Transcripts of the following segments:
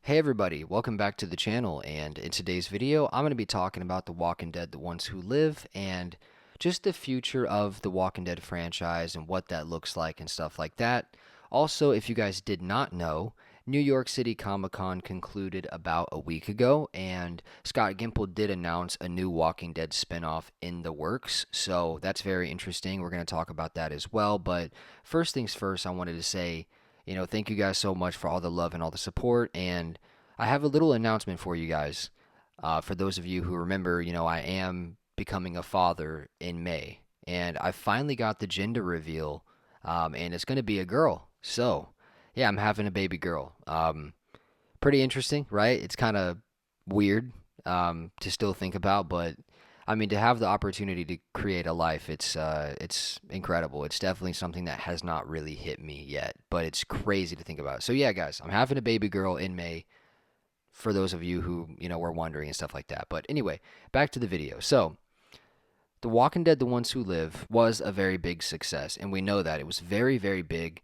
Hey everybody, welcome back to the channel, and in today's video I'm going to be talking about The Walking Dead: The Ones Who Live and just the future of the Walking Dead franchise and what that looks like and stuff like that. Also, if you guys did not know, New York City Comic Con concluded about a week ago, and Scott Gimple did announce a new Walking Dead spinoff in the works, so that's very interesting. We're going to talk about that as well, but first things first, I wanted to say, thank you guys so much for all the love and all the support. And I have a little announcement for you guys. For those of you who remember, I am becoming a father in May. And I finally got the gender reveal, and it's going to be a girl. So, yeah, I'm having a baby girl. Pretty interesting, right? It's kind of weird to still think about, but I mean, to have the opportunity to create a life, it's incredible. It's definitely something that has not really hit me yet, but it's crazy to think about. So yeah, guys, I'm having a baby girl in May. For those of you who were wondering and stuff like that. But anyway, back to the video. So The Walking Dead: The Ones Who Live was a very big success, and we know that it was very, very big.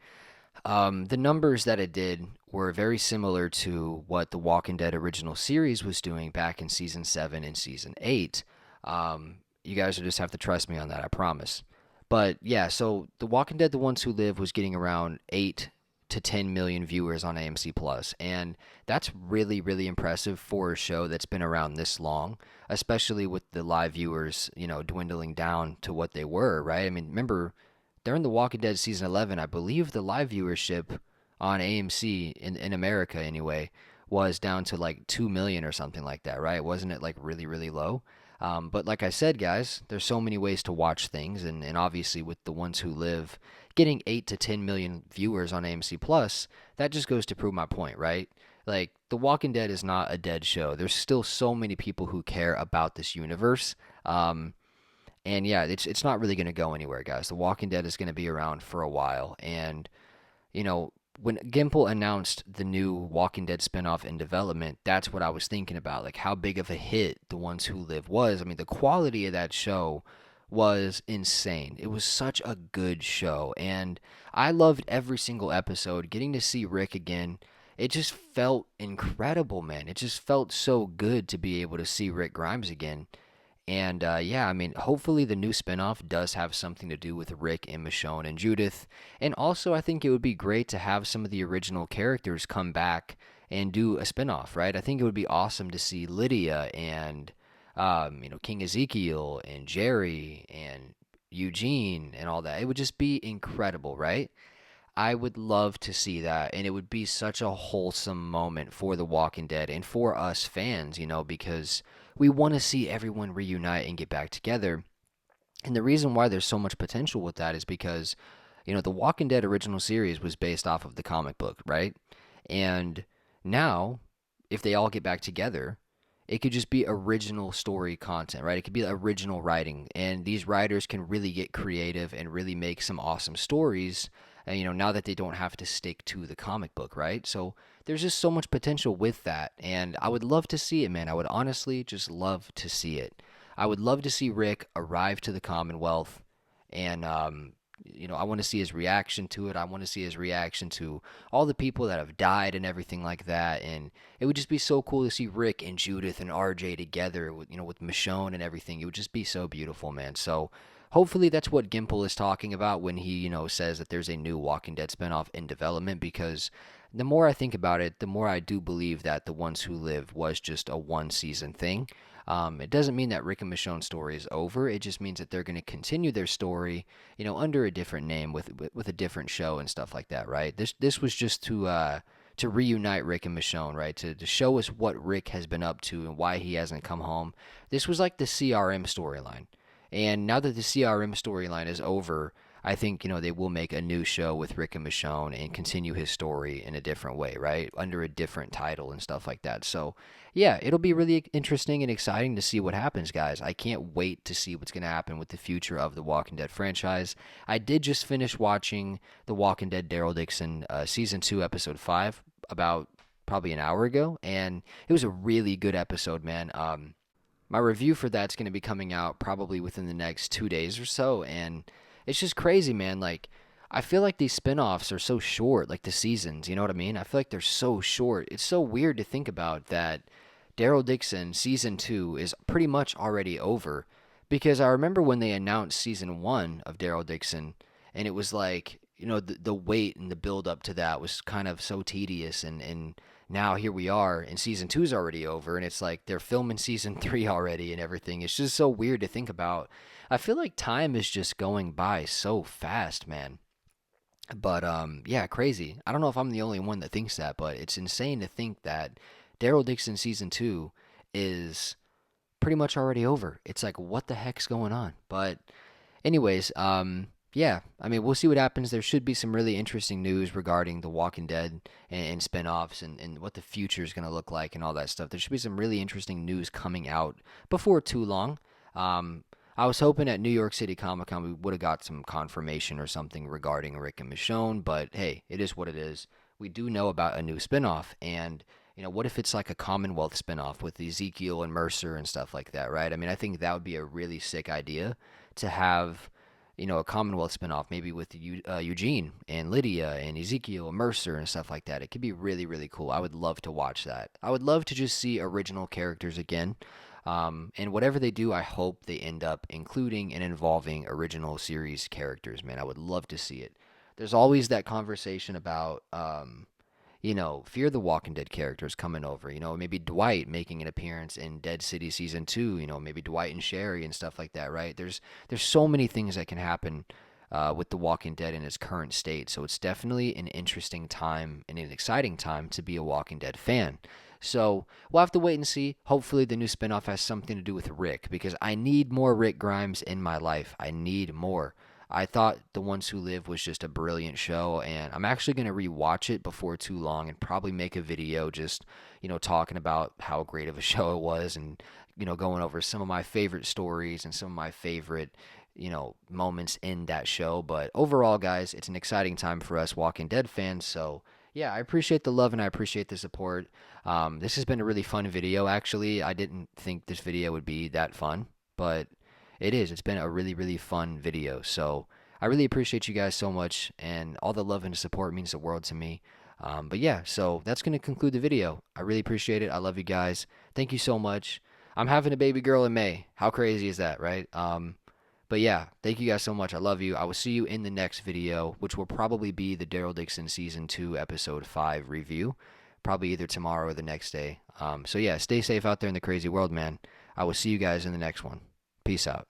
The numbers that it did were very similar to what the Walking Dead original series was doing back in season 7 and season 8. You guys will just have to trust me on that, I promise. But yeah, so The Walking Dead: The Ones Who Live was getting around 8 to 10 million viewers on AMC Plus, and that's really, really impressive for a show that's been around this long, especially with the live viewers, dwindling down to what they were, right? I mean, remember during The Walking Dead season 11, I believe the live viewership on AMC in America anyway was down to like 2 million or something like that, right? Wasn't it like really, really low? But like I said, guys, there's so many ways to watch things, and obviously with The Ones Who Live getting 8 to 10 million viewers on AMC Plus, that just goes to prove my point, right? Like, The Walking Dead is not a dead show. There's still so many people who care about this universe. And yeah, it's not really going to go anywhere, guys. The Walking Dead is going to be around for a while. And, when Gimple announced the new Walking Dead spinoff in development, that's what I was thinking about. Like, how big of a hit The Ones Who Live was. I mean, the quality of that show was insane. It was such a good show. And I loved every single episode. Getting to see Rick again, it just felt incredible, man. It just felt so good to be able to see Rick Grimes again. And yeah, I mean, hopefully the new spinoff does have something to do with Rick and Michonne and Judith. And also, I think it would be great to have some of the original characters come back and do a spinoff, right? I think it would be awesome to see Lydia and, King Ezekiel and Jerry and Eugene and all that. It would just be incredible, right? I would love to see that, and it would be such a wholesome moment for The Walking Dead and for us fans, because we want to see everyone reunite and get back together. And the reason why there's so much potential with that is because, The Walking Dead original series was based off of the comic book, right? And now, if they all get back together, it could just be original story content, right? It could be original writing, and these writers can really get creative and really make some awesome stories. And, now that they don't have to stick to the comic book, right? So there's just so much potential with that, and I would love to see it, man. I would honestly just love to see it. I would love to see Rick arrive to the Commonwealth, and I want to see his reaction to it. I want to see his reaction to all the people that have died and everything like that. And it would just be so cool to see Rick and Judith and RJ together, with Michonne and everything. It would just be so beautiful, man. So hopefully that's what Gimple is talking about when he, says that there's a new Walking Dead spinoff in development, because the more I think about it, the more I do believe that The Ones Who Live was just a one season thing. It doesn't mean that Rick and Michonne's story is over. It just means that they're going to continue their story, under a different name with a different show and stuff like that, right? This was just to reunite Rick and Michonne, right? To show us what Rick has been up to and why he hasn't come home. This was like the CRM storyline. And now that the CRM storyline is over, I think, they will make a new show with Rick and Michonne and continue his story in a different way, right? Under a different title and stuff like that. So, yeah, it'll be really interesting and exciting to see what happens, guys. I can't wait to see what's going to happen with the future of the Walking Dead franchise. I did just finish watching The Walking Dead Daryl Dixon Season 2, Episode 5, about probably an hour ago, and it was a really good episode, man. My review for that's going to be coming out probably within the next 2 days or so, and it's just crazy, man. Like, I feel like these spin-offs are so short, like the seasons, you know what I mean? I feel like they're so short. It's so weird to think about that Daryl Dixon season 2 is pretty much already over because I remember when they announced season 1 of Daryl Dixon and it was like, the wait and the build up to that was kind of so tedious and now here we are and season 2 is already over and it's like they're filming season 3 already and everything. It's just so weird to think about. I feel like time is just going by so fast, man. But yeah, crazy. I don't know if I'm the only one that thinks that, but it's insane to think that Daryl Dixon season 2 is pretty much already over. It's like what the heck's going on? But anyways, yeah, I mean, we'll see what happens. There should be some really interesting news regarding The Walking Dead and spin-offs and what the future is going to look like and all that stuff. There should be some really interesting news coming out before too long. Um, I was hoping at New York City Comic Con we would have got some confirmation or something regarding Rick and Michonne, but hey, it is what it is. We do know about a new spin-off, and what if it's like a Commonwealth spin-off with Ezekiel and Mercer and stuff like that, right? I mean, I think that would be a really sick idea to have a Commonwealth spinoff, maybe with Eugene and Lydia and Ezekiel and Mercer and stuff like that. It could be really, really cool. I would love to watch that. I would love to just see original characters again. And whatever they do, I hope they end up including and involving original series characters, man. I would love to see it. There's always that conversation about Fear the Walking Dead characters coming over. Maybe Dwight making an appearance in Dead City season 2. Maybe Dwight and Sherry and stuff like that. Right? There's so many things that can happen with The Walking Dead in its current state. So it's definitely an interesting time and an exciting time to be a Walking Dead fan. So we'll have to wait and see. Hopefully, the new spinoff has something to do with Rick because I need more Rick Grimes in my life. I need more. I thought The Ones Who Live was just a brilliant show, and I'm actually going to rewatch it before too long and probably make a video just, talking about how great of a show it was and, going over some of my favorite stories and some of my favorite, moments in that show. But overall, guys, it's an exciting time for us Walking Dead fans, so yeah, I appreciate the love and I appreciate the support. This has been a really fun video, actually. I didn't think this video would be that fun, but it is. It's been a really, really fun video. So I really appreciate you guys so much, and all the love and support means the world to me. But yeah, so that's going to conclude the video. I really appreciate it. I love you guys. Thank you so much. I'm having a baby girl in May. How crazy is that, right? But yeah, thank you guys so much. I love you. I will see you in the next video, which will probably be the Daryl Dixon Season 2, Episode 5 review. Probably either tomorrow or the next day. So yeah, stay safe out there in the crazy world, man. I will see you guys in the next one. Peace out.